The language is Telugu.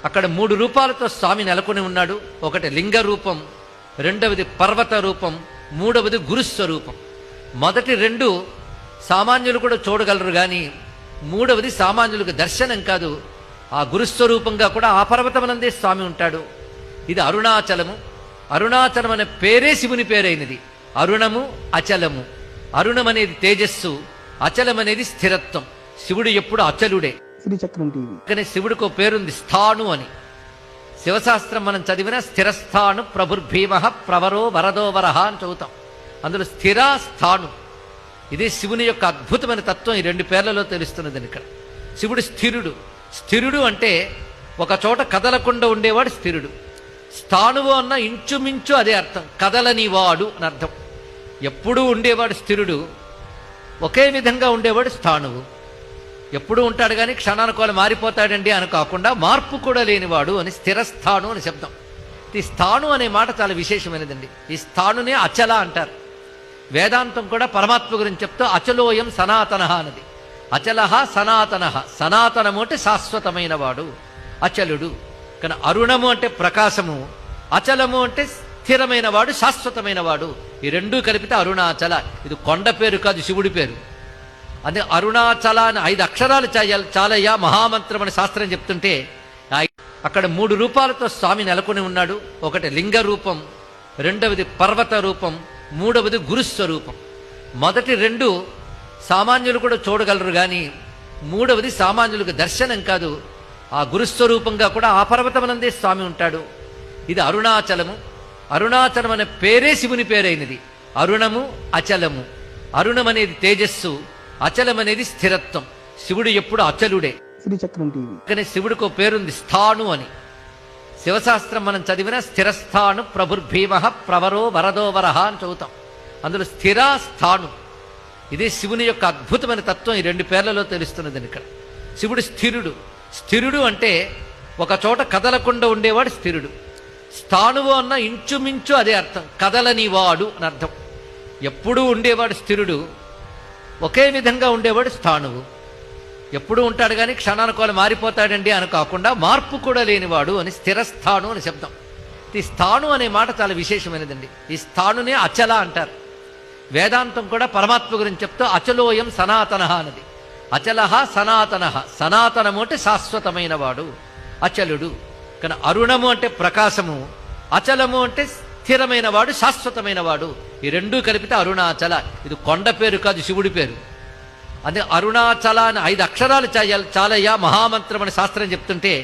అక్కడ 3 రూపాలతో స్వామి నెలకొని ఉన్నాడు. ఒకటి లింగ రూపం, రెండవది పర్వత రూపం, మూడవది గురుస్వరూపం. మొదటి 2 సామాన్యులు కూడా చూడగలరు, కానీ మూడవది సామాన్యులకు దర్శనం కాదు. ఆ గురుస్వరూపంగా కూడా ఆ పర్వతమనందే స్వామి ఉంటాడు. ఇది అరుణాచలము. అరుణాచలం అనే పేరే శివుని పేరైనది. అరుణము, అచలము. అరుణం అనేది తేజస్సు, అచలం అనేది స్థిరత్వం. శివుడు ఎప్పుడు అచలుడే. శ్రీచక్రం టీవీ. కానీ శివుడికి పేరుంది స్థాణు అని. శివశాస్త్రం మనం చదివిన స్థిరస్థాణు ప్రభుర్భీమ ప్రవరో వరదో వరహ అని చదువుతాం. అందులో స్థిర స్థాణు, ఇదే శివుని యొక్క అద్భుతమైన తత్వం. ఈ 2 పేర్లలో తెలుస్తున్నది ఇక్కడ. శివుడు స్థిరుడు. స్థిరుడు అంటే ఒక చోట కదలకుండా ఉండేవాడు స్థిరుడు. స్థాణువు అన్న ఇంచుమించు అదే అర్థం, కదలనివాడు అని అర్థం. ఎప్పుడూ ఉండేవాడు స్థిరుడు, ఒకే విధంగా ఉండేవాడు స్థాణువు. ఎప్పుడూ ఉంటాడు కానీ క్షణానుకోలు మారిపోతాడండి అని కాకుండా మార్పు కూడా లేనివాడు అని స్థిరస్థాణు అని శబ్దం. ఈ స్థాణు అనే మాట చాలా విశేషమైనదండి. ఈ స్థాణునే అచల అంటారు. వేదాంతం కూడా పరమాత్మ గురించి చెప్తూ అచలోయం సనాతన అన్నది. అచల సనాతన. సనాతనము అంటే శాశ్వతమైన వాడు, అచలుడు. కానీ అరుణము అంటే ప్రకాశము, అచలము అంటే స్థిరమైన వాడు, శాశ్వతమైన వాడు. ఈ 2 కలిపితే అరుణాచల. ఇది కొండ పేరు కాదు, శివుడి పేరు. అదే అరుణాచల అని 5 అక్షరాలు చాలయ్యా మహామంత్రం అని శాస్త్రం చెప్తుంటే, అక్కడ 3 రూపాలతో స్వామి నెలకొని ఉన్నాడు. ఒకటి లింగ రూపం, రెండవది పర్వత రూపం, మూడవది గురుస్వరూపం. మొదటి 2 సామాన్యులు కూడా చూడగలరు, కానీ మూడవది సామాన్యులకు దర్శనం కాదు. ఆ గురుస్వరూపంగా కూడా ఆ పర్వతమనందే స్వామి ఉంటాడు. ఇది అరుణాచలము. అరుణాచలం అనే పేరే శివుని పేరైనది. అరుణము, అచలము. అరుణం అనేది తేజస్సు, అచలం అనేది స్థిరత్వం. శివుడు ఎప్పుడు అచలుడే. శ్రీచక్రం టీవీ. కానీ శివుడికి పేరుంది స్థాణు అని. శివశాస్త్రం మనం చదివిన స్థిరస్థాణు ప్రభుర్భీమ ప్రవరో వరదో వరహ అని చదువుతాం. అందులో స్థిర స్థాణు, ఇదే శివుని యొక్క అద్భుతమైన తత్వం. ఈ 2 పేర్లలో తెలుస్తున్నది ఇక్కడ. శివుడు స్థిరుడు. స్థిరుడు అంటే ఒక చోట కదలకుండా ఉండేవాడు స్థిరుడు. స్థాణువు అన్న ఇంచుమించు అదే అర్థం, కదలనివాడు అని అర్థం. ఎప్పుడూ ఉండేవాడు స్థిరుడు, ఒకే విధంగా ఉండేవాడు స్థాణువు. ఎప్పుడూ ఉంటాడు కానీ క్షణానుకోలు మారిపోతాడండి అని కాకుండా మార్పు కూడా లేనివాడు అని స్థిరస్థాణు అని శబ్దం. ఈ స్థాణు అనే మాట చాలా విశేషమైనదండి. ఈ స్థాణునే అచల అంటారు. వేదాంతం కూడా పరమాత్మ గురించి చెప్తూ అచలోయం సనాతన అన్నది. అచల సనాతన. సనాతనము అంటే శాశ్వతమైన వాడు, అచలుడు. కానీ అరుణము అంటే ప్రకాశము, అచలము అంటే స్థిరమైన వాడు, శాశ్వతమైన వాడు. ఈ 2 కలిపితే అరుణాచల. ఇది కొండ పేరు కాదు, శివుడి పేరు. అదే అరుణాచల అని 5 అక్షరాలు చాలయ్యా మహామంత్రం అని శాస్త్రం చెప్తుంటే,